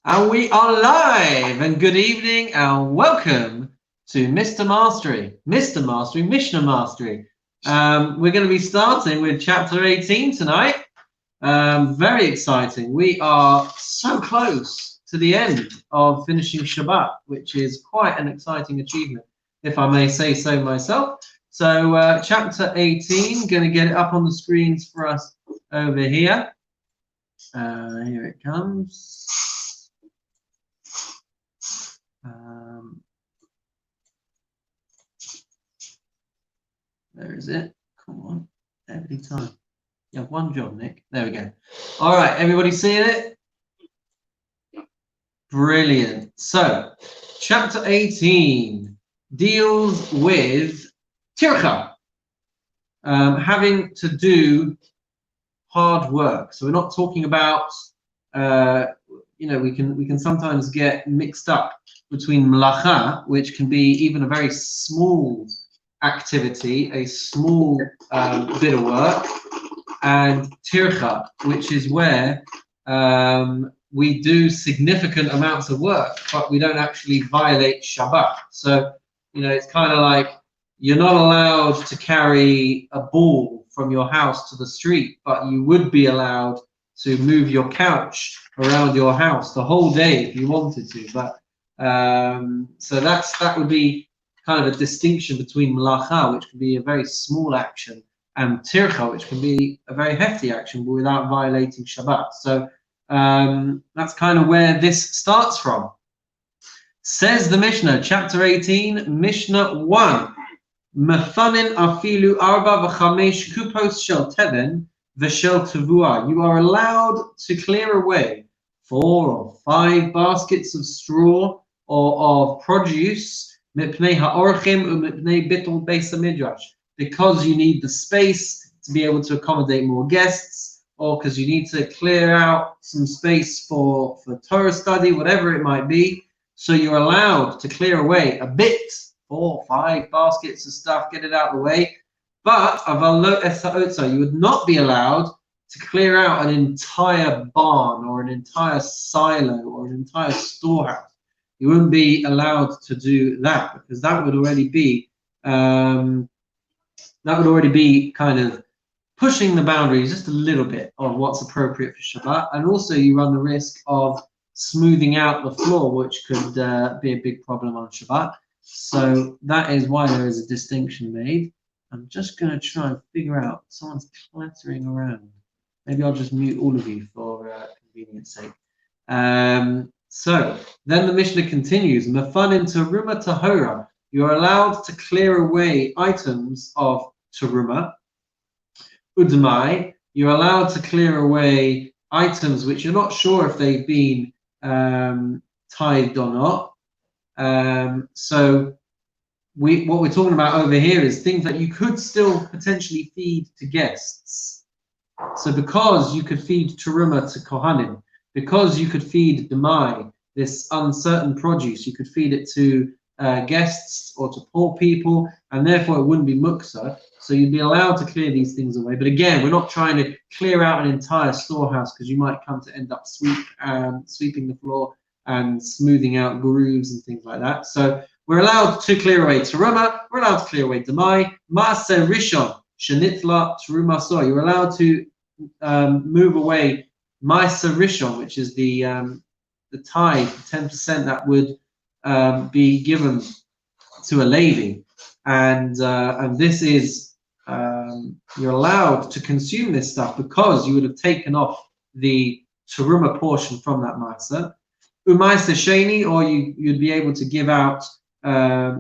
And we are live, and good evening and welcome to Mishnah Mastery, Mishnah Mastery. We're going to be starting with chapter 18 tonight. Very exciting. We are so close to the end of finishing Shabbat, which is quite an exciting achievement, if I may say so myself. So chapter 18, going to get it up on the screens for us over here. Here it comes. There is it. Come on, every time. You have one job, Nick. There we go. All right, everybody seeing it? Brilliant. So, chapter 18 deals with tircha, having to do hard work. So we're not talking about, we can sometimes get mixed up between melacha, which can be even a very small activity, a small bit of work, and tircha, which is where we do significant amounts of work, but we don't actually violate Shabbat. So, it's kind of like you're not allowed to carry a ball from your house to the street, but you would be allowed to move your couch around your house the whole day if you wanted to. But so that would be kind of a distinction between melacha, which can be a very small action, and tircha, which can be a very hefty action, but without violating Shabbat. So that's kind of where this starts from. Says the Mishnah, chapter 18, Mishnah 1. Mefanin afilu arba v'chamesh kupos shel teven v'shel tevua. You are allowed to clear away 4 or 5 baskets of straw or of produce, mipnei ha'orchim u'mipnei bittul beis hamidrash, because you need the space to be able to accommodate more guests, or because you need to clear out some space for Torah study, whatever it might be. So you're allowed to clear away a bit, 4 or 5 baskets of stuff, get it out of the way. But you would not be allowed to clear out an entire barn or an entire silo or an entire storehouse. You wouldn't be allowed to do that, because that would already be kind of pushing the boundaries just a little bit of what's appropriate for Shabbat. And also you run the risk of smoothing out the floor, which could be a big problem on Shabbat. So that is why there is a distinction made. I'm just going to try and figure out, someone's clattering around. Maybe I'll just mute all of you for convenience sake. So then the Mishnah continues, Mefanin teruma tahora. You are allowed to clear away items of teruma. Udmai, you're allowed to clear away items which you're not sure if they've been tithed or not. So what we're talking about over here is things that you could still potentially feed to guests. So because you could feed teruma to kohanim, because you could feed demai, this uncertain produce, you could feed it to guests or to poor people, and therefore it wouldn't be muksa. So you'd be allowed to clear these things away. But again, we're not trying to clear out an entire storehouse, because you might come to end up sweeping the floor and smoothing out grooves and things like that. So we're allowed to clear away teruma, we're allowed to clear away demai, maaser rishon shenitla teruma soy. You're allowed to move away maaser rishon, which is the tithe, 10% that would be given to a Levi, and this is you're allowed to consume this stuff because you would have taken off the teruma portion from that maaser. Umaisa sheni, or you'd be able to give out,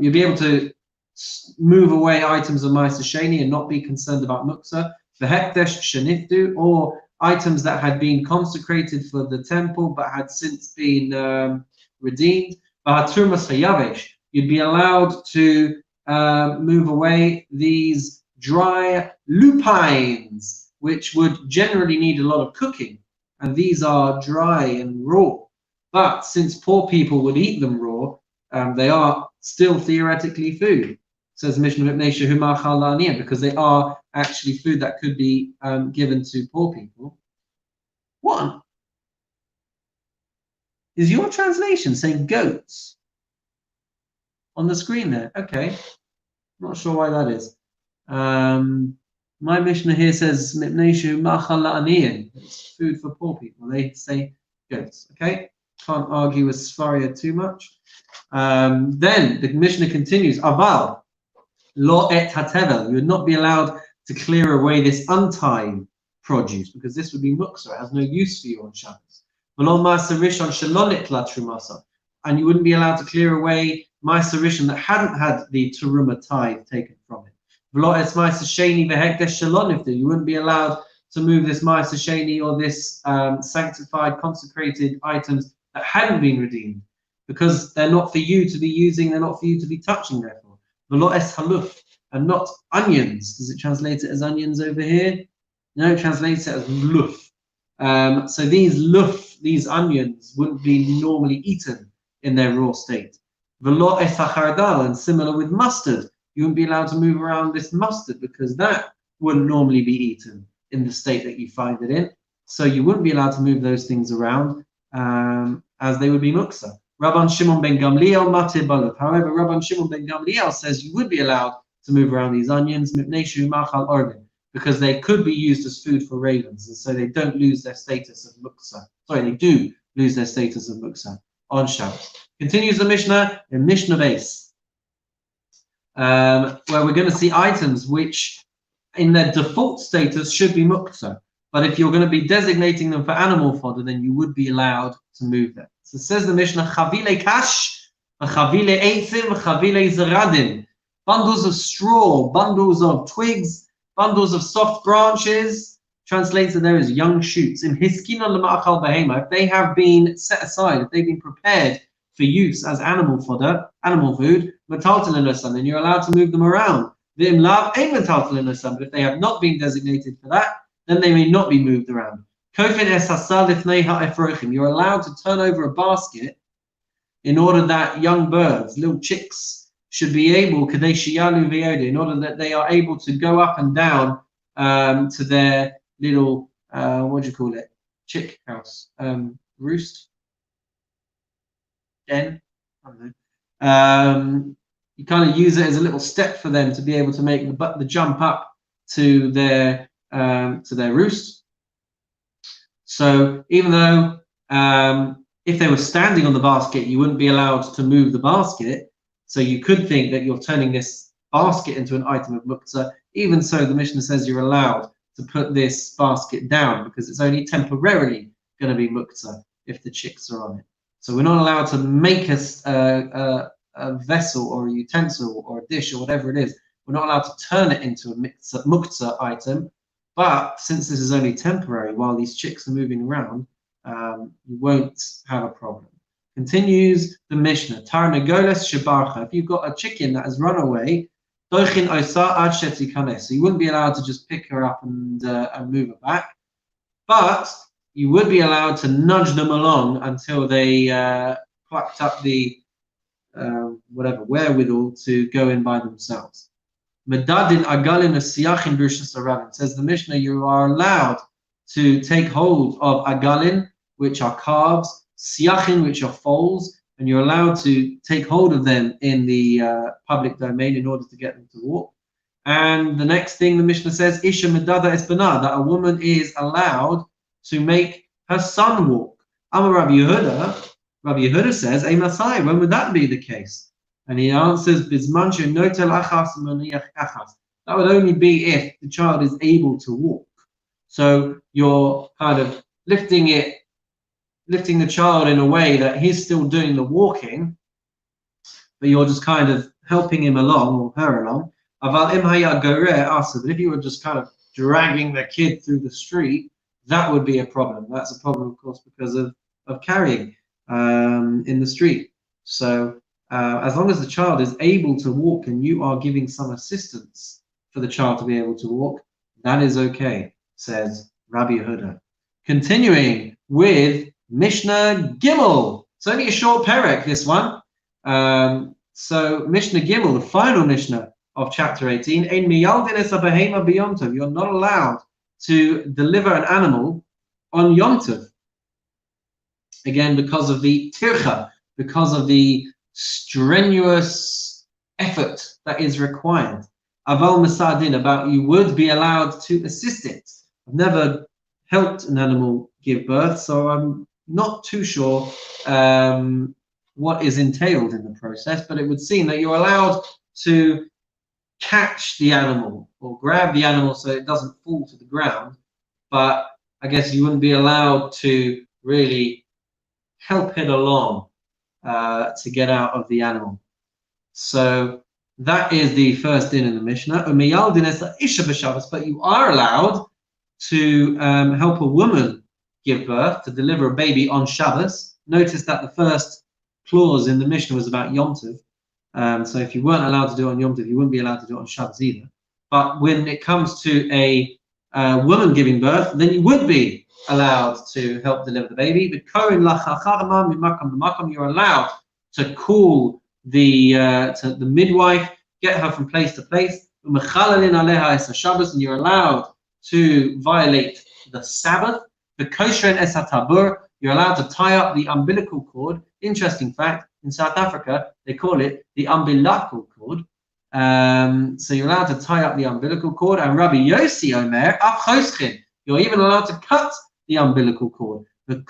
you'd be able to move away items of maaser sheni and not be concerned about muksa. The hekdesh shenifdu, or items that had been consecrated for the temple but had since been redeemed. You'd be allowed to move away these dry lupines, which would generally need a lot of cooking, and these are dry and raw. But since poor people would eat them raw, they are still theoretically food. Says Mishnah, because they are actually food that could be given to poor people. What? Is your translation saying goats on the screen there? Okay, not sure why that is. My Mishnah here says it's food for poor people. They say goats. Okay, can't argue with Sfaria too much. Then the Mishnah continues. Aval lo et hatevel. You would not be allowed to clear away this untied produce because this would be muksa. It has no use for you on Shabbos. And you wouldn't be allowed to clear away ma'aser rishon that hadn't had the teruma tithe taken from it. You wouldn't be allowed to move this ma'aser sheni or this sanctified, consecrated items that hadn't been redeemed because they're not for you to be using, they're not for you to be touching, therefore. And not onions. Does it translate it as onions over here? No, it translates it as luf. So these onions wouldn't be normally eaten in their raw state. And similar with mustard, you wouldn't be allowed to move around this mustard because that wouldn't normally be eaten in the state that you find it in. So you wouldn't be allowed to move those things around as they would be muksa. Rabban Shimon ben Gamliel mateh baluf. However, Rabban Shimon ben Gamliel says you would be allowed to move around these onions because they could be used as food for ravens, and so they don't lose their status of muksa. Sorry, they do lose their status of muksa on Shabbos. Continues the Mishnah in Mishnah base, where we're going to see items which, in their default status, should be muksa. But if you're going to be designating them for animal fodder, then you would be allowed to move them. So it says the Mishnah, chavile kash, chavile eitzim, chavile zeradim. Bundles of straw, bundles of twigs, bundles of soft branches. Translated there as young shoots. In hiskina l'ma'achal behema, if they have been set aside, if they've been prepared for use as animal fodder, animal food, then you're allowed to move them around. But if they have not been designated for that, then they may not be moved around. You're allowed to turn over a basket in order that young birds, little chicks, should be able, in order that they are able to go up and down to their little, what do you call it? Chick house, roost, den. I don't know. You kind of use it as a little step for them to be able to make the jump up to their roost. So even though if they were standing on the basket, you wouldn't be allowed to move the basket. So you could think that you're turning this basket into an item of muktzah. Even so, the Mishnah says you're allowed to put this basket down because it's only temporarily going to be muktzah if the chicks are on it. So we're not allowed to make a vessel or a utensil or a dish or whatever it is. We're not allowed to turn it into a muktzah item. But since this is only temporary, while these chicks are moving around, you won't have a problem. Continues the Mishnah. Tarnagoles shebarcha. If you've got a chicken that has run away, so you wouldn't be allowed to just pick her up and move her back. But you would be allowed to nudge them along until they plucked up the wherewithal to go in by themselves. Medadin agalin asiyachin b'rishus harabim. Says the Mishnah, you are allowed to take hold of agalin, which are calves, siyachin, which are foals, and you're allowed to take hold of them in the public domain in order to get them to walk. And the next thing the Mishnah says, isha medada esbana, that a woman is allowed to make her son walk. Amar Rabbi Yehuda says, Ei Masai, when would that be the case? And he answers, Bizmanche notel achas maniach achas. That would only be if the child is able to walk. So you're kind of lifting the child in a way that he's still doing the walking, but you're just kind of helping him along or her along. But if you were just kind of dragging the kid through the street, that would be a problem. That's a problem, of course, because of carrying in the street. So as long as the child is able to walk and you are giving some assistance for the child to be able to walk, that is okay, says Rabbi Yehuda. Continuing with Mishnah Gimel. It's only a short perek, this one. So Mishnah Gimel, the final Mishnah of chapter 18. You're not allowed to deliver an animal on Yom Tov. Again, because of the tircha, because of the strenuous effort that is required. Aval Masadin, about you would be allowed to assist it. I've never helped an animal give birth, so I'm not too sure what is entailed in the process, but it would seem that you're allowed to catch the animal or grab the animal so it doesn't fall to the ground, but I guess you wouldn't be allowed to really help it along to get out of the animal. So that is the first din in the Mishnah. But you are allowed to help a woman give birth, to deliver a baby on Shabbos. Notice that the first clause in the Mishnah was about Yom Tov. So if you weren't allowed to do it on Yom Tov, you wouldn't be allowed to do it on Shabbos either. But when it comes to a woman giving birth, then you would be allowed to help deliver the baby. You're allowed to call the midwife, get her from place to place, and you're allowed to violate the Sabbath. You're allowed to tie up the umbilical cord. Interesting fact, in South Africa, they call it the umbilical cord. So you're allowed to tie up the umbilical cord. And Rabbi Yossi Omer, you're even allowed to cut the umbilical cord. And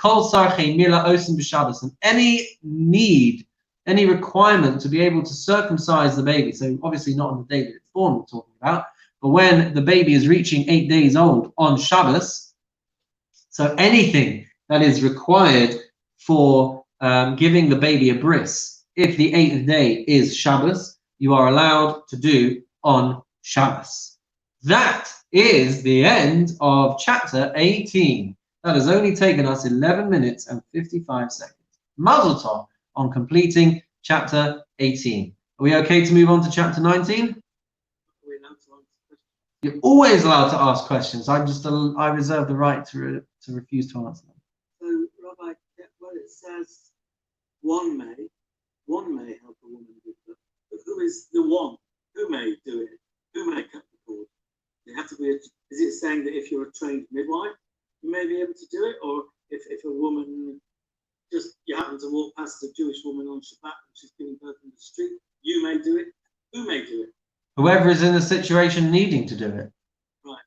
any need, any requirement to be able to circumcise the baby, so obviously not on the day that it's born we're talking about, but when the baby is reaching 8 days old on Shabbos, so anything that is required for giving the baby a bris, if the 8th day is Shabbos, you are allowed to do on Shabbos. That is the end of chapter 18. That has only taken us 11 minutes and 55 seconds. Mazel tov on completing chapter 18. Are we okay to move on to chapter 19? You're always allowed to ask questions. I reserve the right to refuse to answer them. So, Rabbi, well, it says one may help a woman give birth. But who is the one? Who may do it? Who may cut the cord? You have to be. Is it saying that if you're a trained midwife, you may be able to do it, or if a woman you happen to walk past a Jewish woman on Shabbat and she's giving birth in the street, you may do it. Who may do it? Whoever is in the situation needing to do it. Right.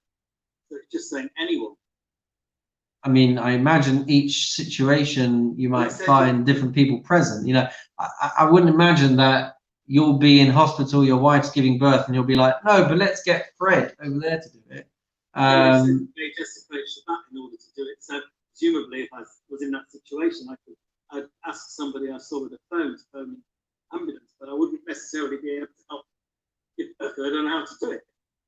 So it's just saying anyone. I mean, I imagine each situation you might find different people present. You know, I wouldn't imagine that you'll be in hospital, your wife's giving birth, and you'll be like, no, but let's get Fred over there to do it. They desecrate Shabbat in order to do it. So presumably, if I was in that situation, I'd ask somebody I saw with a phone to phone an ambulance, but I wouldn't necessarily be able to help give birth. I don't know how to do it.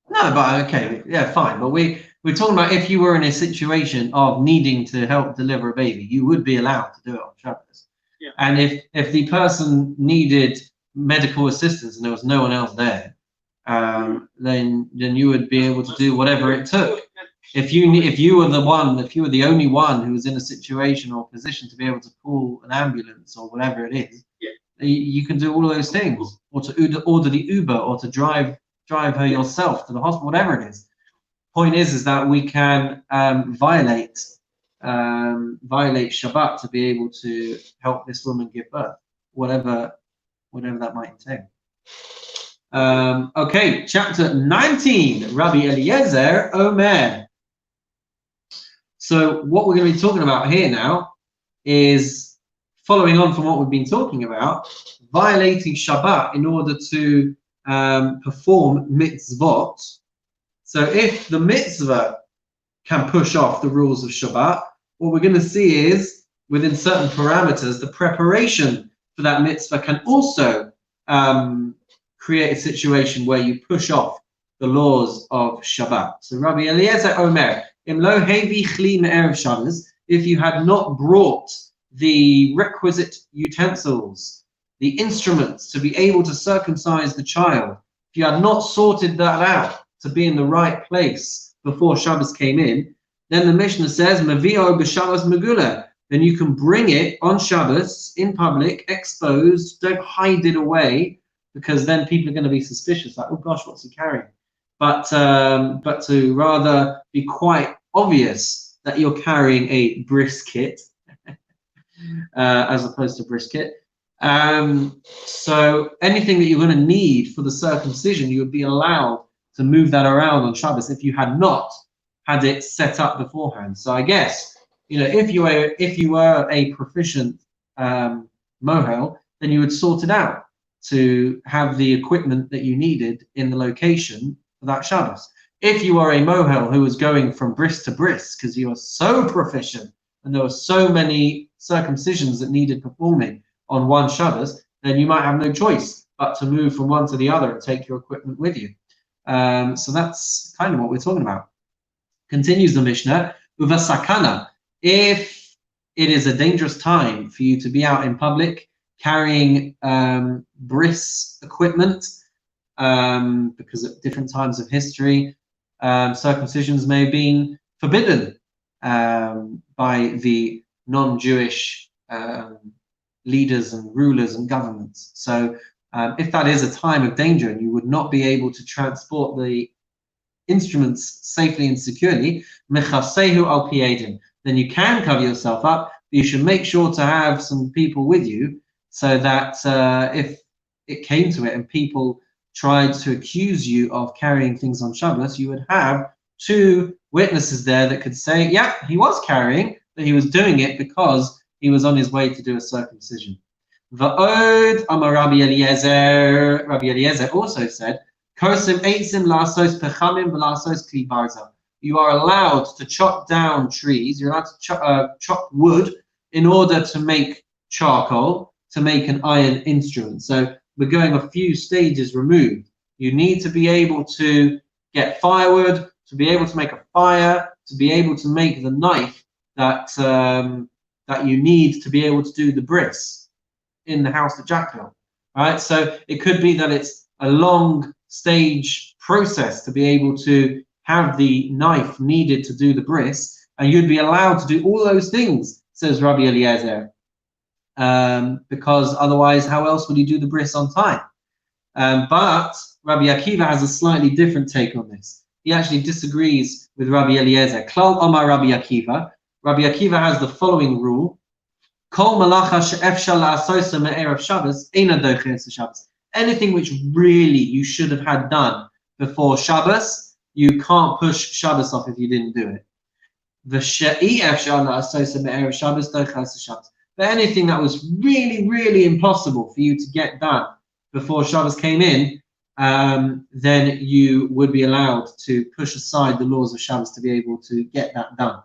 No, but okay, yeah, fine. But we're talking about if you were in a situation of needing to help deliver a baby, you would be allowed to do it on Shabbos. Yeah. And if the person needed medical assistance and there was no one else there, then you would be able to do whatever it took. If you were the only one who was in a situation or position to be able to call an ambulance or whatever it is, you can do all of those things, or to order the Uber, or to drive her yourself to the hospital, whatever it is. Point is that we can violate Shabbat to be able to help this woman give birth, whatever that might entail. Okay, chapter 19, Rabbi Eliezer Omer. So what we're going to be talking about here now is, following on from what we've been talking about, violating Shabbat in order to perform mitzvot. So if the mitzvah can push off the rules of Shabbat, what we're going to see is, within certain parameters, the preparation for that mitzvah can also create a situation where you push off the laws of Shabbat. So Rabbi Eliezer Omer, Im lo hevi chli me'erev Shabbos, if you had not brought the requisite utensils, the instruments to be able to circumcise the child, if you had not sorted that out to be in the right place before Shabbos came in, then the Mishnah says, Mavio b'Shabbos megula, then you can bring it on Shabbos in public, exposed, don't hide it away, because then people are going to be suspicious, like, oh gosh, what's he carrying? But to rather be quite obvious that you're carrying a brisket, as opposed to brisket. So anything that you're going to need for the circumcision, you would be allowed to move that around on Shabbos if you had not had it set up beforehand. So I guess, if you were a proficient mohel, then you would sort it out to have the equipment that you needed in the location for that Shabbos. If you are a mohel who was going from bris to bris because you are so proficient and there were so many circumcisions that needed performing on one Shabbos, then you might have no choice but to move from one to the other and take your equipment with you. So that's kind of what we're talking about. Continues the Mishnah, Uva sakana. If it is a dangerous time for you to be out in public carrying bris equipment, because at different times of history, circumcisions may have been forbidden by the non-Jewish leaders and rulers and governments. So if that is a time of danger and you would not be able to transport the instruments safely and securely, mechasehu al piedin, then you can cover yourself up, but you should make sure to have some people with you so that if it came to it and people tried to accuse you of carrying things on Shabbos, you would have two witnesses there that could say, yeah, he was carrying, but he was doing it because he was on his way to do a circumcision. Va'od amar Rabbi Eliezer. Rabbi Eliezer also said, Kosim eitzim lasos pechamim v'lasos kli barza. You are allowed to chop down trees. You're allowed to chop wood in order to make charcoal, to make an iron instrument. So we're going a few stages removed. You need to be able to get firewood, to be able to make a fire, to be able to make the knife that that you need to be able to do the bris in the house that Jack built. Right? So it could be that it's a long stage process to be able to have the knife needed to do the bris, and you'd be allowed to do all those things, says Rabbi Eliezer, because otherwise how else would he do the bris on time? But Rabbi Akiva has a slightly different take on this. He actually disagrees with Rabbi Eliezer. Klal Omar Rabbi Akiva. Rabbi Akiva has the following rule: Kol malacha she'efshar la'asosa me'erev Shabbos eina doches Shabbos. Anything which really you should have had done before Shabbos, you can't push Shabbos off if you didn't do it. But anything that was really, really impossible for you to get done before Shabbos came in, then you would be allowed to push aside the laws of Shabbos to be able to get that done.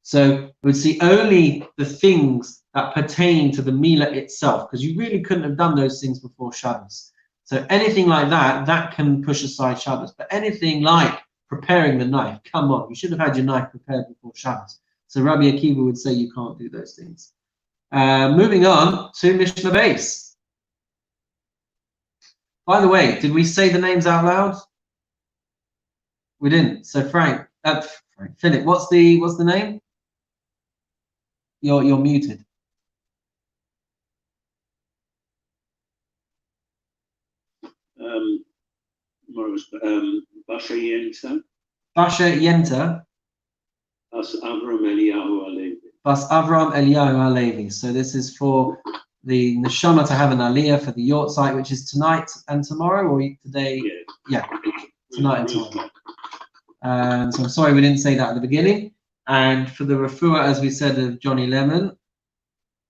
So we would see only the things that pertain to the Milah itself, because you really couldn't have done those things before Shabbos. So anything like that, that can push aside Shabbos. But anything like preparing the knife, come on, you should have had your knife prepared before Shabbos. So Rabbi Akiva would say you can't do those things. Moving on to Mishnah Beis. By the way, did we say the names out loud? We didn't. So Philip, what's the name? You're muted. Basha Yenta. Basha Yenta. Bas Avram Eliyahu Alevi. Bas Avram Eliyahu Alevi. So this is for the neshama to have an aliyah for the yort site, which is tonight and tomorrow, or today? Yeah, tonight and tomorrow. So I'm sorry we didn't say that at the beginning. And for the refuah, as we said, of Johnny Lemon.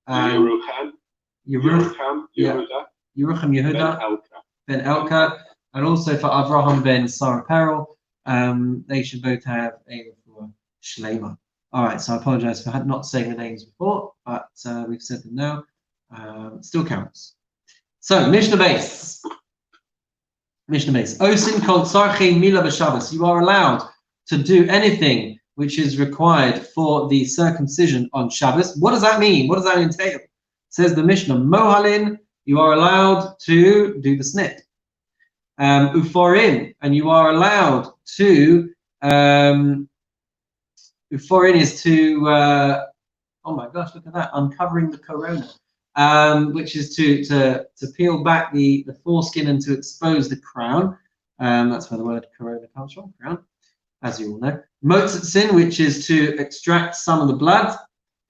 Yerucham Yehuda Ben Elka. And also for Avraham ben Sarah Peril, they should both have a refuah shlema. All right, so I apologize for not saying the names before, but we've said them now. Still counts. So Mishnah Beis. Osin kol tzarchei milah b'Shabbos. You are allowed to do anything which is required for the circumcision on Shabbos. What does that mean? What does that entail? It says the Mishnah, Mohalin, you are allowed to do the snit. Uforin, and you are allowed to, Uforin is to, oh my gosh, look at that, uncovering the corona, which is to peel back the foreskin and to expose the crown. That's where the word corona comes from, crown, as you all know. Motzitzin, which is to extract some of the blood.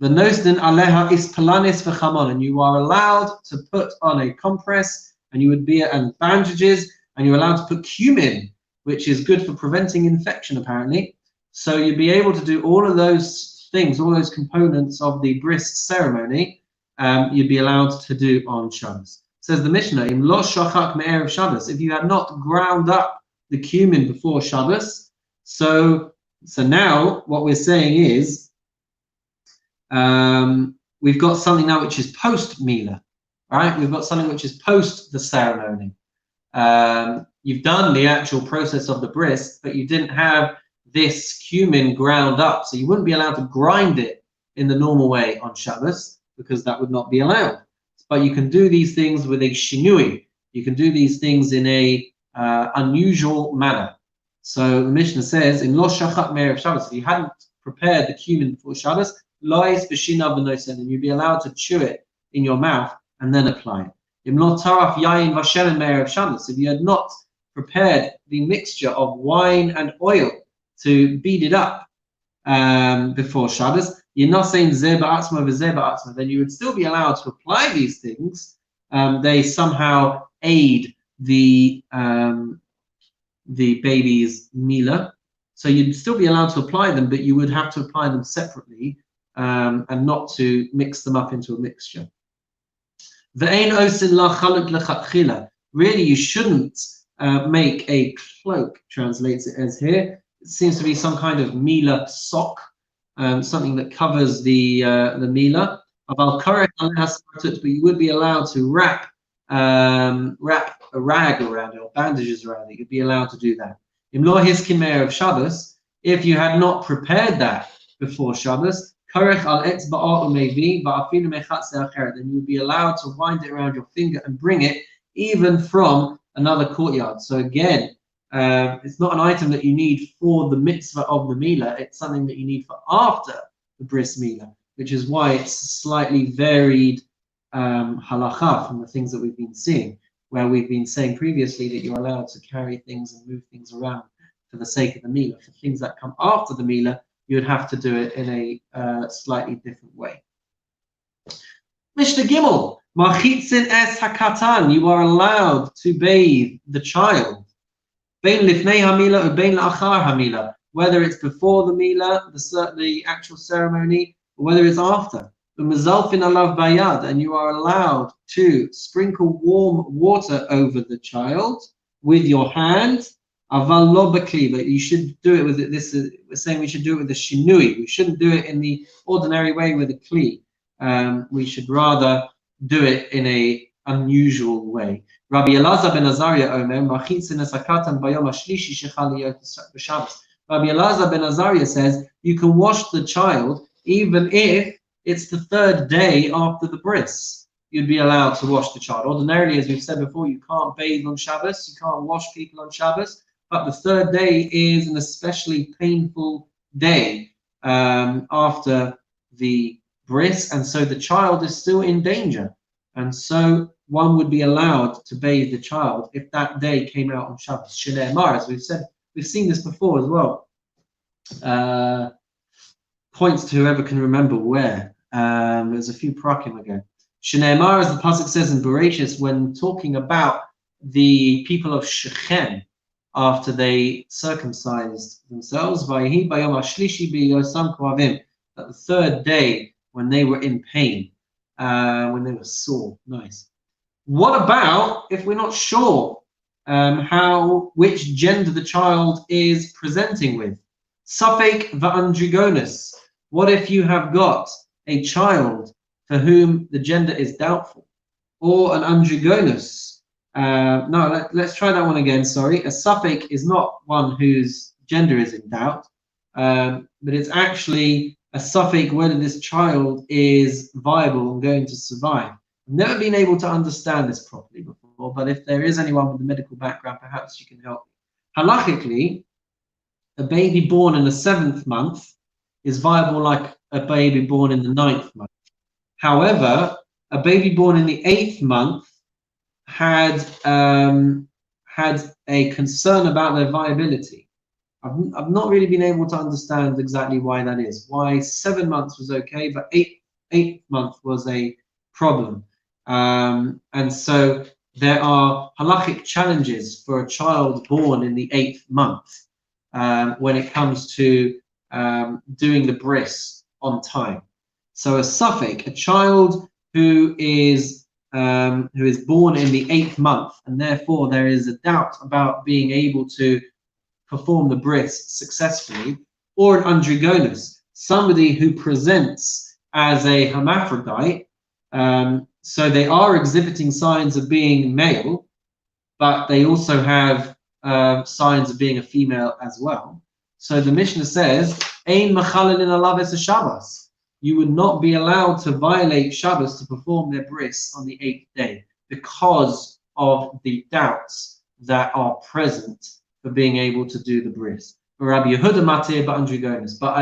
V'nosdin aleha ispalanis v'chamon, and you are allowed to put on a compress, and bandages, and you're allowed to put cumin, which is good for preventing infection apparently. So you'd be able to do all of those things, all those components of the bris ceremony. You'd be allowed to do on Shabbos. Says the Mishnah, Im lo shachak me'erev Shabbos, if you had not ground up the cumin before Shabbos. So now what we're saying is, we've got something now which is post Mila, right? We've got something which is post the ceremony. You've done the actual process of the bris, but you didn't have this cumin ground up, so you wouldn't be allowed to grind it in the normal way on Shabbos, because that would not be allowed. But you can do these things with a shinui. You can do these things in a unusual manner. So the Mishnah says, in lo shachat me'erev Shabbos, if you hadn't prepared the cumin before Shabbos, lois b'shina v'nosen, and you'd be allowed to chew it in your mouth and then apply it. Im lo taraf yayin v'shelen me'erev Shabbos, if you had not prepared the mixture of wine and oil to beat it up before Shabbos, you're not saying zeh ba'atzma v'zeh ba'atzma, then you would still be allowed to apply these things. They somehow aid the baby's mila, so you'd still be allowed to apply them, but you would have to apply them separately and not to mix them up into a mixture. Really, you shouldn't make a cloak, translates it as here. It seems to be some kind of mila sock, something that covers the mila. But you would be allowed to wrap a rag around it or bandages around it. You'd be allowed to do that. Of Shabbos, if you had not prepared that before Shabbos, then you would be allowed to wind it around your finger and bring it even from another courtyard. So again, it's not an item that you need for the mitzvah of the Mila, it's something that you need for after the bris Mila, which is why it's slightly varied halacha from the things that we've been seeing, where we've been saying previously that you're allowed to carry things and move things around for the sake of the Mila. For things that come after the Mila, you would have to do it in a slightly different way. Mishnah Gimel, Machitzin es hakatan, you are allowed to bathe the child. Bein lifnei hamila or bein la'achar hamila, whether it's before the Mila, the actual ceremony, or whether it's after. Mezalfin alav bayad, and you are allowed to sprinkle warm water over the child with your hand. Aval lo b'kli, but you should do it with it. We're saying we should do it with a shinui. We shouldn't do it in the ordinary way with a kli. We should rather do it in a unusual way. Rabbi Elazar ben Azariah omer machitzin es hakatan bayom hashlishi shechal liyot b'Shabbos. Rabbi Elazar ben Azariah says you can wash the child even if it's the third day after the bris. You'd be allowed to wash the child. Ordinarily, as we've said before, you can't bathe on Shabbos, you can't wash people on Shabbos, but the third day is an especially painful day after the bris, and so the child is still in danger. And so one would be allowed to bathe the child if that day came out on Shabbos. Shnei Amar, as we've said, we've seen this before as well. Points to whoever can remember where. There's a few prakim ago. Shnei Amar, as the pasuk says in Bereshis, when talking about the people of Shechem after they circumcised themselves, Vayehi bayom hashlishi b'yosam koavim, that the third day when they were in pain, when they were sore. Nice. What about if we're not sure which gender the child is presenting with? Safek va'andrigonus. What if you have got a child for whom the gender is doubtful, or an androgonus? No, let's try that one again. Sorry, a safek is not one whose gender is in doubt, but it's actually a safek whether this child is viable and going to survive. I've never been able to understand this properly before, but if there is anyone with a medical background, perhaps you can help me. Halachically, a baby born in the 7th month is viable like a baby born in the 9th month. However, a baby born in the 8th month had a concern about their viability. I've not really been able to understand exactly why that is. Why 7 months was okay, but eighth month was a problem. And so there are halachic challenges for a child born in the 8th month when it comes to doing the bris on time. So a suffix, a child who is born in the 8th month, and therefore there is a doubt about being able to perform the bris successfully, or an androgonus, somebody who presents as a hermaphrodite. So they are exhibiting signs of being male, but they also have signs of being a female as well. So the Mishnah says, "Ein machalelin alav es Shabbos." You would not be allowed to violate Shabbos to perform their bris on the 8th day because of the doubts that are present for being able to do the bris. Rabbi Yehuda matir ba'androgonus, but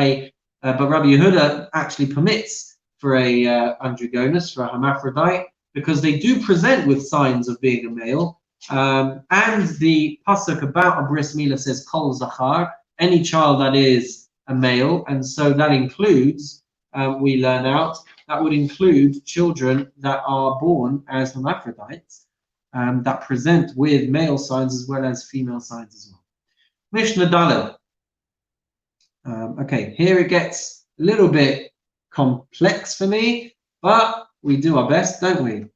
Rabbi Yehuda actually permits for a androgonus, for a hermaphrodite, because they do present with signs of being a male. And the pasuk about a bris milah says kol zachar, any child that is a male, and so that includes, we learn out, that would include children that are born as hermaphrodites, that present with male signs as well as female signs as well. Mishnah Daled. Okay, here it gets a little bit complex for me, but we do our best, don't we?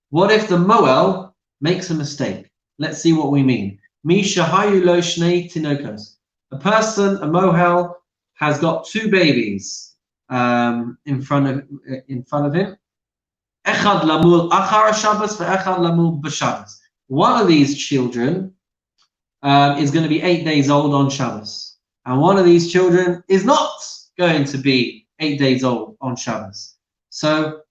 What if the Moel makes a mistake? Let's see what we mean. Misha hayu lo shnei tinokos. A person, a Mohel, has got 2 babies in front of him. Echad lamul achar Shabbos ve'echad lamul b'Shabbos. One of these children is going to be 8 days old on Shabbos, and one of these children is not going to be 8 days old on Shabbos. So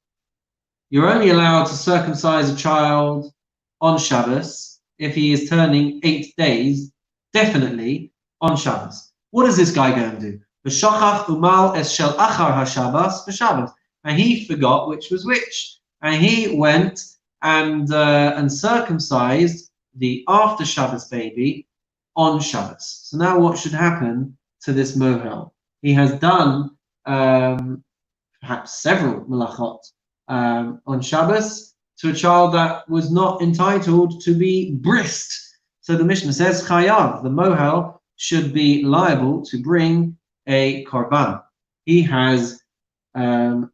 you're only allowed to circumcise a child on Shabbos if he is turning 8 days, definitely on Shabbos. What is this guy going to do? V'shachach umal es shel achar haShabbos v'Shabbos. And he forgot which was which, and he went and circumcised the after Shabbos baby on Shabbos. So now what should happen to this Mohel? He has done perhaps several malachot on Shabbos to a child that was not entitled to be brist. So the Mishnah says, Chayav, the Mohel should be liable to bring a korban. He has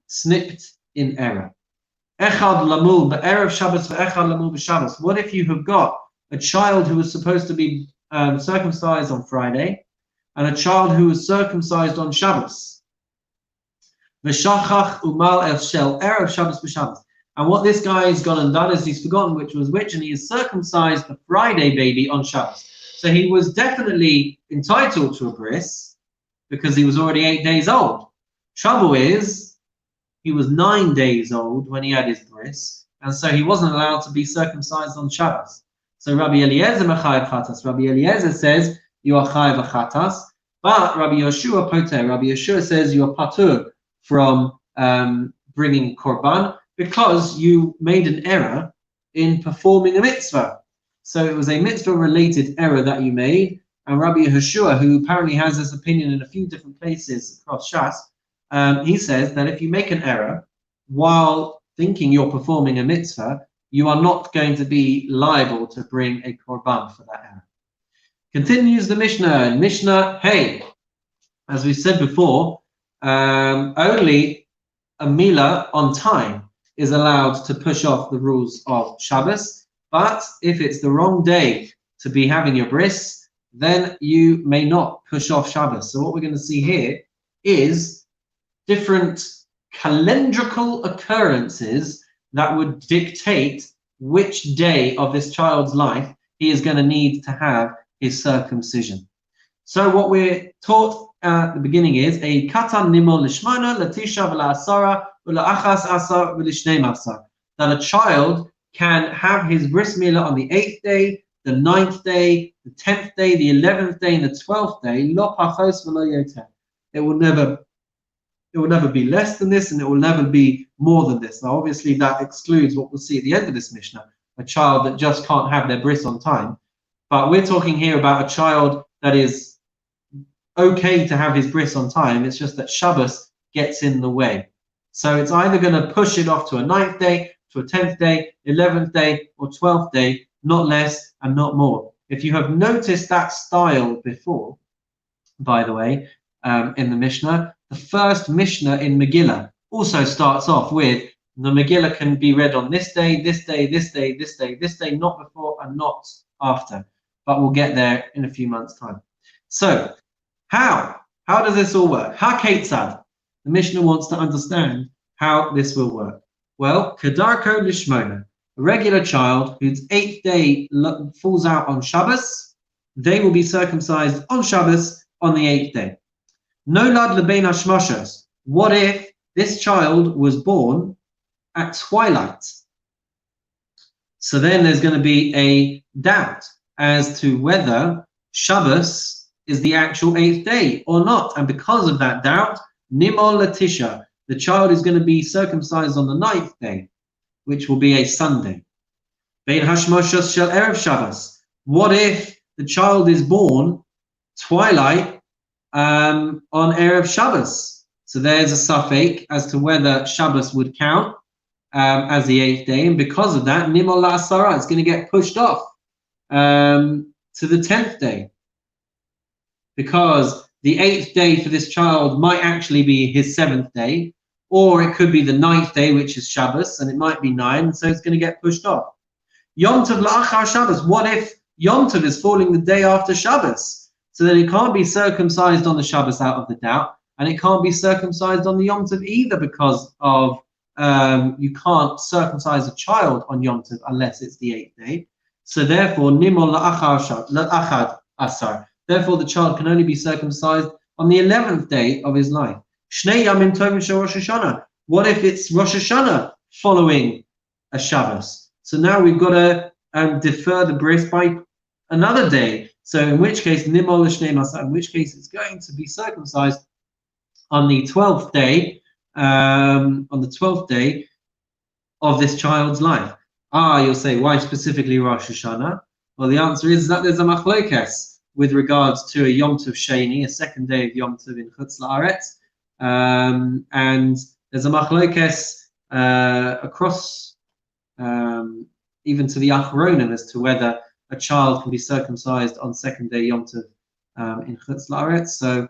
snipped in error. Echad lamul be'erev Shabbos ve'echad lamul b'Shabbos. What if you have got a child who was supposed to be circumcised on Friday and a child who was circumcised on Shabbos? V'shachach umal el shel erev Shabbos b'Shabbos. And what this guy has gone and done is he's forgotten which was which, and he has circumcised the Friday baby on Shabbos. So he was definitely entitled to a bris because he was already 8 days old. Trouble is, he was 9 days old when he had his bris, and so he wasn't allowed to be circumcised on Shabbos. So Rabbi Eliezer mechayev chatas. Rabbi Eliezer says you are chayev chatas, but Rabbi Yeshua poter. Rabbi Yeshua says you are patur from bringing korban because you made an error in performing a mitzvah. So it was a mitzvah-related error that you made, and Rabbi Yeshua, who apparently has this opinion in a few different places across Shas, he says that if you make an error while thinking you're performing a mitzvah, you are not going to be liable to bring a korban for that error. Continues the Mishnah. Mishnah, hey, as we said before, only a milah on time is allowed to push off the rules of Shabbos, but if it's the wrong day to be having your bris, then you may not push off Shabbos. So what we're going to see here is different calendrical occurrences that would dictate which day of this child's life he is going to need to have his circumcision. So what we're taught at the beginning is a katan nimol lishmana latisha v'la'asara v'la'achas asar v'lishnei masar, that a child can have his bris milah on the 8th day, the 9th day, the 10th day, the 11th day, and the 12th day. Lo pachos v'lo yoter. It will never be less than this, and it will never be more than this. Now, obviously, that excludes what we'll see at the end of this Mishnah, a child that just can't have their bris on time. But we're talking here about a child that is okay to have his bris on time. It's just that Shabbos gets in the way. So it's either going to push it off to a 9th day, to a 10th day, 11th day, or 12th day, not less and not more. If you have noticed that style before, by the way, in the Mishnah, the first Mishnah in Megillah also starts off with the Megillah can be read on this day, this day, this day, this day, this day, not before and not after. But we'll get there in a few months' time. So, how does this all work? Ha-ketzad. The Mishnah wants to understand how this will work. Well, Kedarko Lishmona, a regular child whose 8th day falls out on Shabbos, they will be circumcised on Shabbos on the 8th day. Nolad lebein hashmashos. What if this child was born at twilight? So then there's going to be a doubt as to whether Shabbos is the actual 8th day or not. And because of that doubt, Nimol Latisha, the child is going to be circumcised on the 9th day, which will be a Sunday. Bein hashmashos shel erev Shabbos. What if the child is born twilight on erev Shabbos? So there's a suffix as to whether Shabbos would count as the 8th day, and because of that, Nimol La'asara, it's going to get pushed off to the 10th day, because the 8th day for this child might actually be his 7th day, or it could be the 9th day, which is Shabbos, and it might be 9, so it's going to get pushed off. Yom Tov La'achar Shabbos. What if Yom Tov is falling the day after Shabbos? So then it can't be circumcised on the Shabbos out of the doubt, and it can't be circumcised on the Yom Tov either, because of you can't circumcise a child on Yom Tov unless it's the 8th day. So therefore, Nimol La'achad Asar. Therefore, the child can only be circumcised on the 11th day of his life. Shnei Yamim Tovim Shel Rosh Hashanah. What if it's Rosh Hashanah following a Shabbos? So now we've got to defer the bris by another day. So in which case, Nimol L'Shnei Masar, in which case it's going to be circumcised on the 12th day, of this child's life. You'll say, why specifically Rosh Hashanah? Well, the answer is that there's a machlokes with regards to a Yom Tov Sheni, a second day of Yom Tov in Chutz La'aretz, and there's a machlokes across even to the Achronim as to whether a child can be circumcised on second day Yom Tov in Chutz La'aretz. So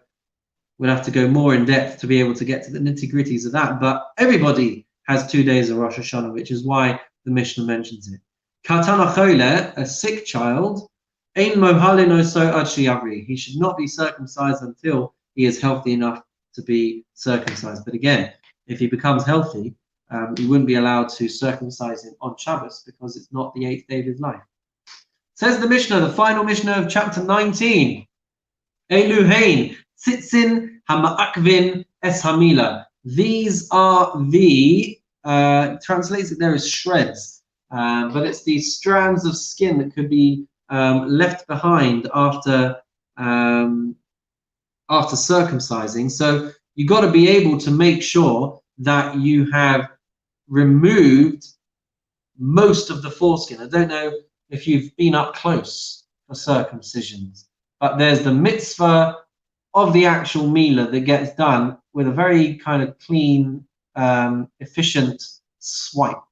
we'll have to go more in depth to be able to get to the nitty-gritties of that. But everybody has 2 days of Rosh Hashanah, which is why the Mishnah mentions it. Katan achole, a sick child, ein mohalin oso ad sheyavri. He should not be circumcised until he is healthy enough to be circumcised. But again, if he becomes healthy, he wouldn't be allowed to circumcise him on Shabbos because it's not the 8th day of his life. Says the Mishnah, the final Mishnah of chapter 19. Eluhain, tzitzin hama'akvin es hamila. These are the, translates it there as shreds, but it's these strands of skin that could be left behind after circumcising. So you've got to be able to make sure that you have removed most of the foreskin. I don't know if you've been up close for circumcisions, but there's the mitzvah of the actual milah that gets done with a very kind of clean, efficient swipe.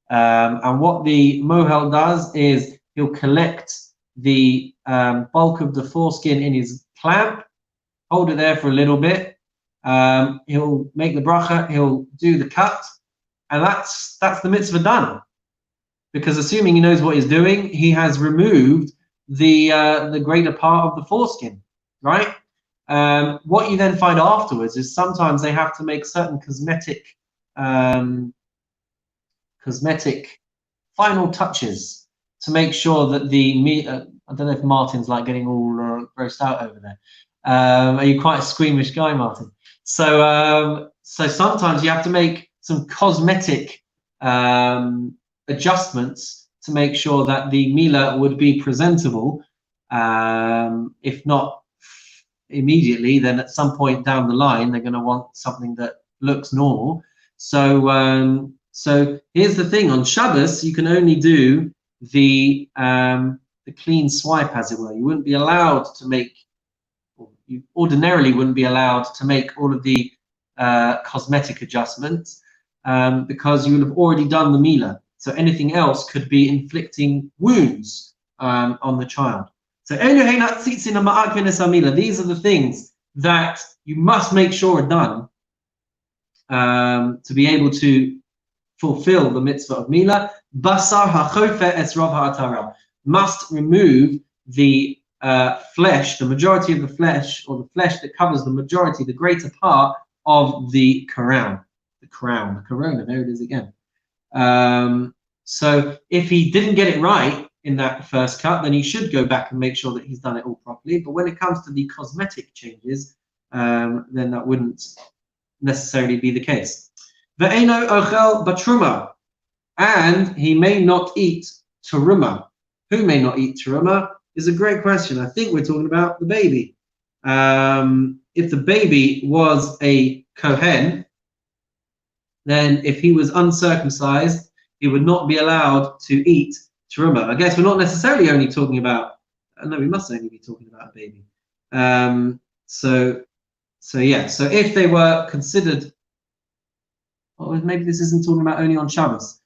And what the mohel does is he'll collect the bulk of the foreskin in his clamp, hold it there for a little bit. He'll make the bracha, he'll do the cut, and that's the mitzvah done. Because assuming he knows what he's doing, he has removed the greater part of the foreskin, right? What you then find afterwards is sometimes they have to make certain cosmetic final touches to make sure that the meat. I don't know if Martin's like getting all grossed out over there. Are you quite a squeamish guy, Martin? So sometimes you have to make some cosmetic adjustments to make sure that the milah would be presentable. If not immediately, then at some point down the line they're going to want something that looks normal. So so here's the thing: on Shabbos you can only do the clean swipe, as it were. You wouldn't be allowed to make, you ordinarily wouldn't be allowed to make all of the cosmetic adjustments because you will have already done the Mila. So anything else could be inflicting wounds on the child. So these are the things that you must make sure are done to be able to fulfill the mitzvah of Mila. Basar hachofe es rav ha'atara, must remove the flesh, the majority of the flesh, or the flesh that covers the majority, the greater part of the crown. The corona, there it is again. So if he didn't get it right in that first cut, then he should go back and make sure that he's done it all properly. But when it comes to the cosmetic changes, then that wouldn't necessarily be the case. Ve'eno ochel batruma, and he may not eat teruma. Who may not eat teruma is a great question. I think we're talking about the baby. If the baby was a kohen, then if he was uncircumcised, he would not be allowed to eat teruma. I guess we're not necessarily only talking about, no, we must only be talking about a baby. So if they were considered, or maybe this isn't talking about only on Shabbos.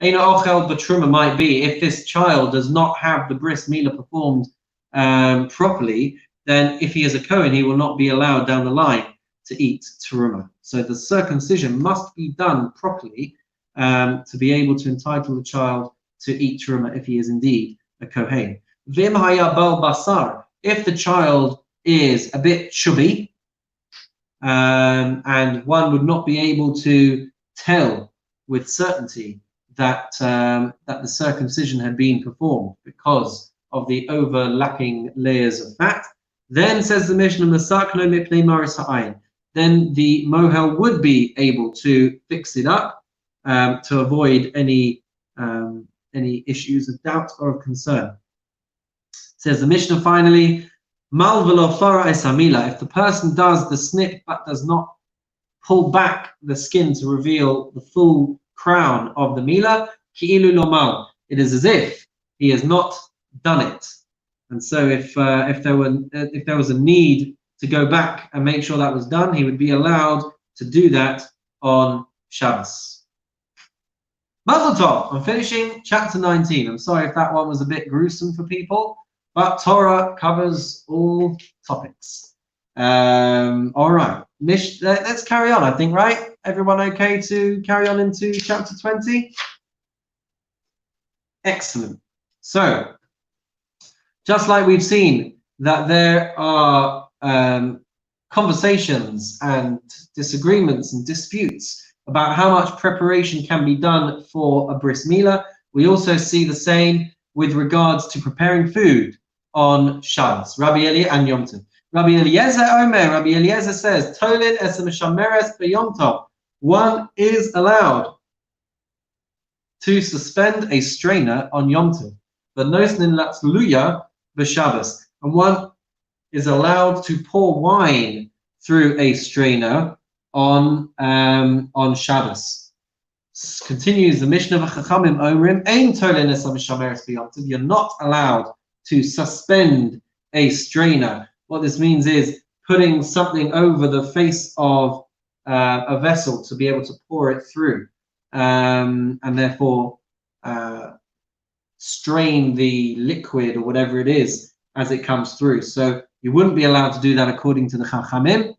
Eino ochel b'truma might be if this child does not have the bris milah performed properly, then if he is a Kohen, he will not be allowed down the line to eat teruma. So the circumcision must be done properly to be able to entitle the child to eat teruma if he is indeed a Kohen. Vim haya bal basar, if the child is a bit chubby, and one would not be able to tell with certainty that that the circumcision had been performed because of the overlapping layers of fat, then says the Mishnah, Masakno mipnei maris ha'ayin, then the mohel would be able to fix it up to avoid any issues of doubt or of concern. Says the Mishnah finally, Mal v'lo fara es hamila, if the person does the snip but does not pull back the skin to reveal the full crown of the mila, ki'ilu lo mal, it is as if he has not done it. And so if there was a need to go back and make sure that was done, he would be allowed to do that on Shabbos. Mazel tov, I'm finishing chapter 19. I'm sorry if that one was a bit gruesome for people, but Torah covers all topics. All right, let's carry on, I think, right? Everyone okay to carry on into chapter 20? Excellent. So, just like we've seen that there are conversations and disagreements and disputes about how much preparation can be done for a bris milah, we also see the same with regards to preparing food on Shabbos. Rabbi Eliezer and Yom Tov. Rabbi Eliezer Omer, Rabbi Eliezer says, Tolin es mishameres b'Yom Tov. One is allowed to suspend a strainer on Yom Tov, but nosnin latzluya b'Shabbos, and one is allowed to pour wine through a strainer on Shabbos. Continues the Mishnah v'Chachamim Omrim, ein tolin es mishameres b'Yom Tov. You're not allowed to suspend a strainer. What this means is putting something over the face of a vessel to be able to pour it through, and therefore strain the liquid or whatever it is as it comes through. So you wouldn't be allowed to do that according to the Chachamim.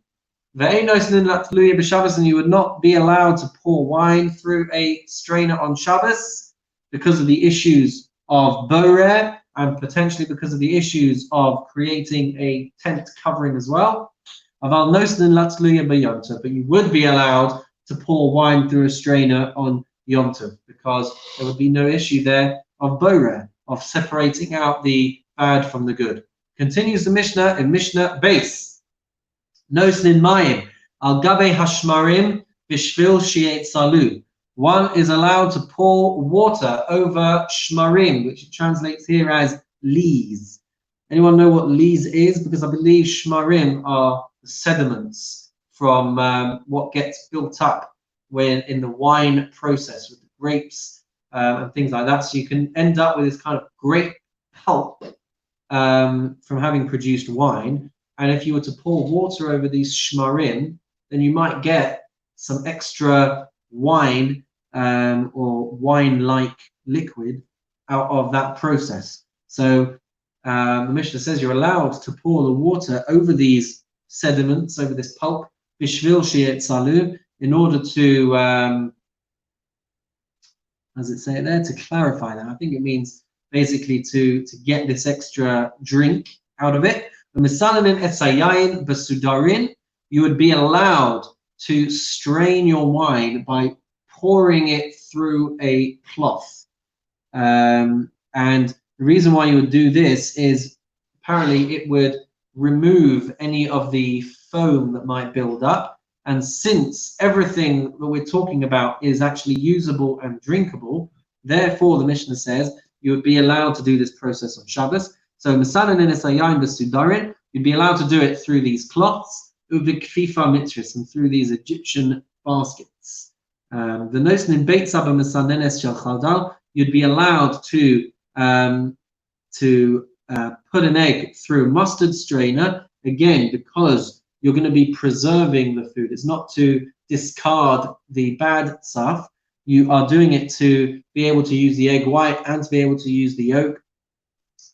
And you would not be allowed to pour wine through a strainer on Shabbos because of the issues of boreh, and potentially because of the issues of creating a tent covering as well. But you would be allowed to pour wine through a strainer on Yom Tov because there would be no issue there of boreh, of separating out the bad from the good. Continues the Mishnah in Mishnah base. Nosnin mayim al gabe hashmarim bishvil shiet salu. One is allowed to pour water over shmarim, which translates here as lees. Anyone know what lees is? Because I believe shmarim are the sediments from what gets built up when in the wine process with the grapes and things like that. So you can end up with this kind of grape pulp from having produced wine, and if you were to pour water over these shmarim, then you might get some extra wine or wine-like liquid out of that process. So the Mishnah says you're allowed to pour the water over these sediments, over this pulp, bishvil she'etzalu, in order to, as it say there, to clarify that. I think it means basically to get this extra drink out of it. You would be allowed to strain your wine by pouring it through a cloth. And the reason why you would do this is apparently it would remove any of the foam that might build up. And since everything that we're talking about is actually usable and drinkable, therefore the Mishnah says you would be allowed to do this process on Shabbos. So you'd be allowed to do it through these cloths, and through these Egyptian baskets. You'd be allowed to put an egg through a mustard strainer, again, because you're going to be preserving the food. It's not to discard the bad stuff. You are doing it to be able to use the egg white and to be able to use the yolk.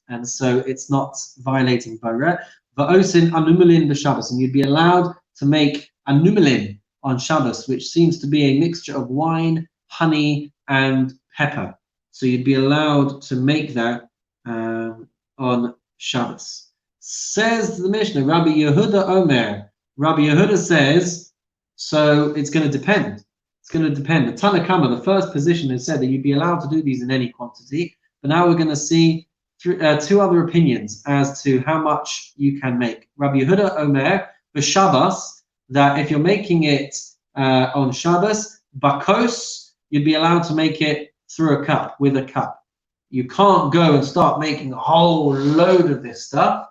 And so it's not violating Boreh. Va'osin anumelin b'Shabbos, and you'd be allowed to make anumelin on Shabbos, which seems to be a mixture of wine, honey, and pepper. So you'd be allowed to make that on Shabbos. Says the Mishnah, Rabbi Yehuda Omer. Rabbi Yehuda says, so it's going to depend. It's going to depend. The Tanna Kama, the first position, has said that you'd be allowed to do these in any quantity. But now we're going to see two other opinions as to how much you can make. Rabbi Yehuda Omer, for Shabbos, that if you're making it on Shabbos, bakos, you'd be allowed to make it through a cup, with a cup. You can't go and start making a whole load of this stuff.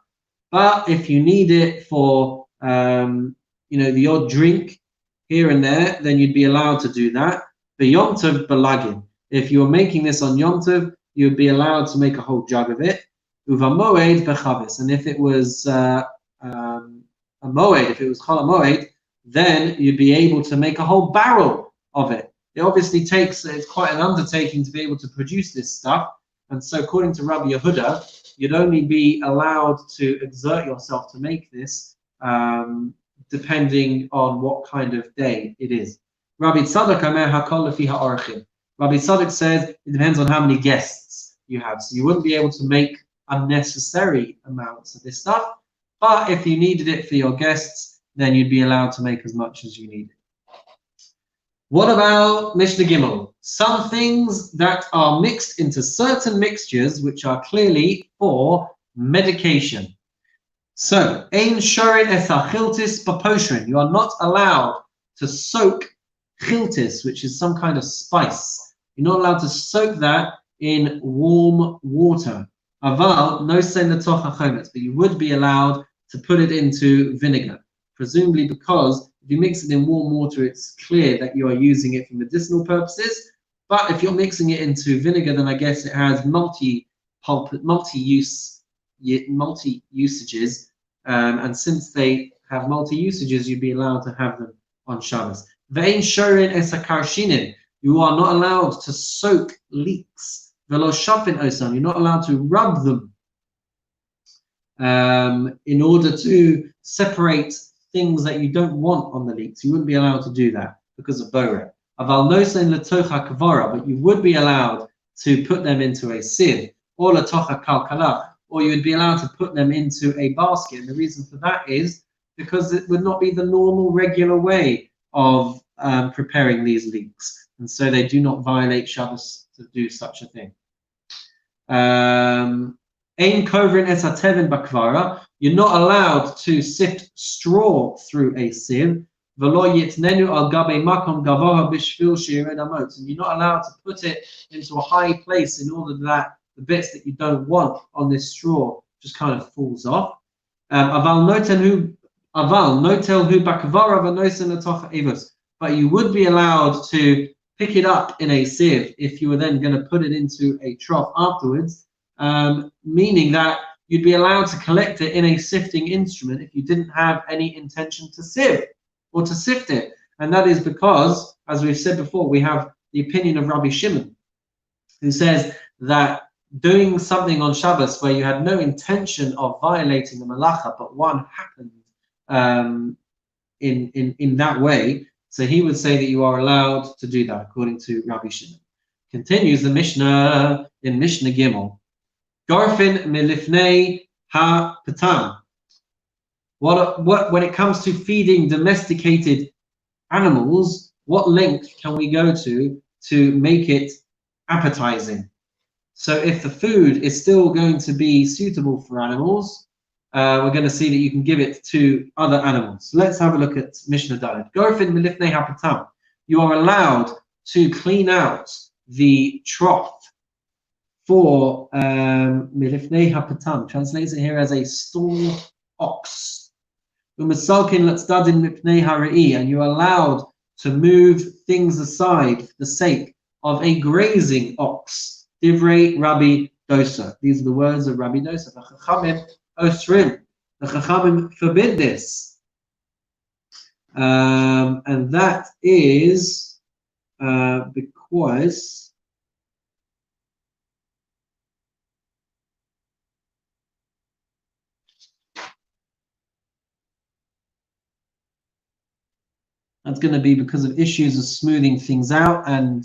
But if you need it for, the odd drink here and there, then you'd be allowed to do that. For Yom Tov Balagin, if you were making this on Yom Tov, you'd be allowed to make a whole jug of it. Uva Moed Bechavis, and if it was a Moed, if it was Chol Moed, then you'd be able to make a whole barrel of it. It obviously it's quite an undertaking to be able to produce this stuff. And so according to Rabbi Yehuda, you'd only be allowed to exert yourself to make this depending on what kind of day it is. Rabbi Tzadok Omer Hakol Lefi Ha'orchim. Rabbi Tzadok says it depends on how many guests you have. So you wouldn't be able to make unnecessary amounts of this stuff. But if you needed it for your guests, then you'd be allowed to make as much as you needed. What about Mishnah Gimel? Some things that are mixed into certain mixtures which are clearly for medication. So, ein shorin esa chiltis b'poshrin. You are not allowed to soak chiltis, which is some kind of spice. You're not allowed to soak that in warm water. Aval no sen letoch hachometz, but you would be allowed to put it into vinegar, presumably because if you mix it in warm water, it's clear that you are using it for medicinal purposes. But if you're mixing it into vinegar, then I guess it has multi-usages. And since they have multi-usages, you'd be allowed to have them on Shabbos. Ve'ein shorin esa karshinin. You are not allowed to soak leeks. Velo shafin osam. You're not allowed to rub them in order to separate things that you don't want on the leeks. You wouldn't be allowed to do that because of Boreh. Aval nosen letocha kavara, but you would be allowed to put them into a sieve, or letocha kalkala, or you would be allowed to put them into a basket. And the reason for that is because it would not be the normal, regular way of preparing these leeks, and so they do not violate Shabbos to do such a thing. Ein kovrin es hatevin bakvara. You're not allowed to sift straw through a sieve. V'lo yitnenu al gabe makom gavoha b'shvil she'ired amot. And you're not allowed to put it into a high place in order that the bits that you don't want on this straw just kind of falls off. Aval notel hu bakvara v'nosen letocha evos. But you would be allowed to pick it up in a sieve if you were then going to put it into a trough afterwards, meaning that you'd be allowed to collect it in a sifting instrument if you didn't have any intention to sieve or to sift it. And that is because, as we've said before, we have the opinion of Rabbi Shimon, who says that doing something on Shabbos where you had no intention of violating the malacha, but one happened in that way, so he would say that you are allowed to do that, according to Rabbi Shimon. Continues the Mishnah in Mishnah Gimel. Garfin milifnei ha patam. What when it comes to feeding domesticated animals, what length can we go to make it appetizing? So if the food is still going to be suitable for animals, we're going to see that you can give it to other animals. So let's have a look at Mishnah Dalet. Garfin milifnei ha patam. You are allowed to clean out the trough for milifnei ha patam. Translates it here as a stall ox. And you're allowed to move things aside for the sake of a grazing ox. Divrei Rabbi Dosa. These are the words of Rabbi Dosa. The Chachamim osrim. The Chachamim forbid this. And that is because that's going to be because of issues of smoothing things out and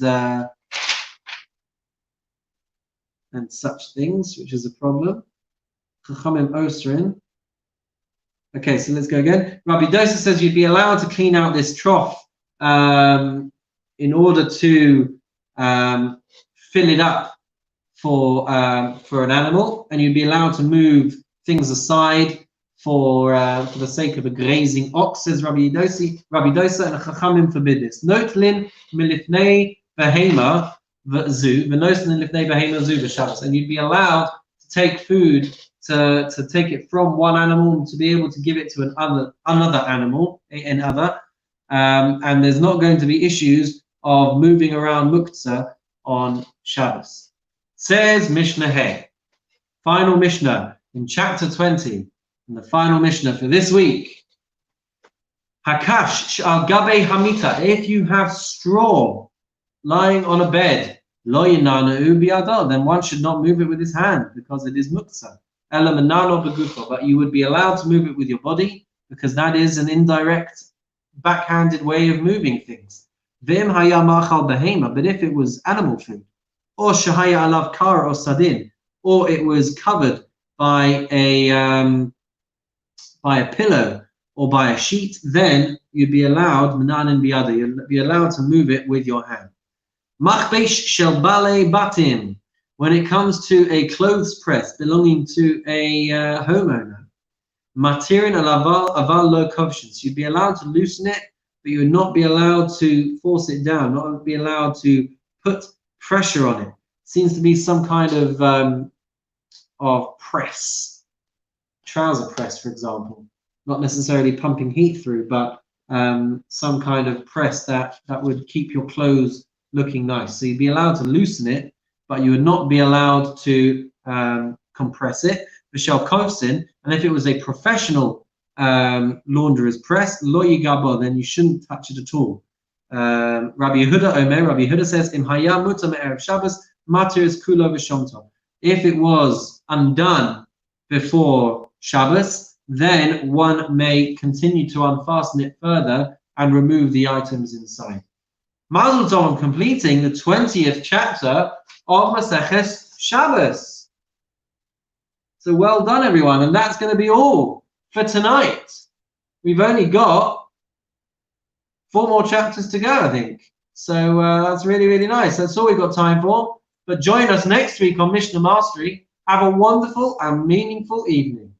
such things, which is a problem. Chachamim osrin. Okay, so let's go again. Rabbi Dosa says you'd be allowed to clean out this trough in order to fill it up for an animal, and you'd be allowed to move things aside for the sake of a grazing ox, says Rabbi Dosa, and Chachamim forbid this. Notlin milifnei behema v'zu, v'noslin milifnei behema zu b'Shabbos, and you'd be allowed to take food to take it from one animal to be able to give it to another animal, and there's not going to be issues of moving around muktzah on Shabbos. Says Mishnah Hey, final Mishnah in chapter 20. And the final Mishnah for this week. Hakash al gabe hamita. If you have straw lying on a bed, lo yinanu biyado, then one should not move it with his hand because it is muktzah. Ela menano begufo, but you would be allowed to move it with your body because that is an indirect, backhanded way of moving things. V'im haya machal behema, but if it was animal food, or shahaya alav kar or sadin, or it was covered by a pillow or by a sheet, then you'd be allowed, menanin biyada, you'd be allowed to move it with your hand. Machbesh shel bale batim, when it comes to a clothes press belonging to a homeowner, matirin aval lo kovshins, you'd be allowed to loosen it, but you would not be allowed to force it down, not be allowed to put pressure on it. Seems to be some kind of press. Trouser press, for example, not necessarily pumping heat through, but some kind of press that would keep your clothes looking nice. So you'd be allowed to loosen it, but you would not be allowed to compress it. V'shel kovsin, and if it was a professional launderer's press, lo yigabo, then you shouldn't touch it at all. Rabbi Yehuda says, Im haya muta me'erev Shabbos, matir is kulo v'shomto. If it was undone before Shabbos, then one may continue to unfasten it further and remove the items inside. Mazel tov on completing the 20th chapter of Maseches Shabbos. So well done, everyone, and that's going to be all for tonight. We've only got 4 more chapters to go, I think. So that's really, really nice. That's all we've got time for. But join us next week on Mishnah Mastery. Have a wonderful and meaningful evening.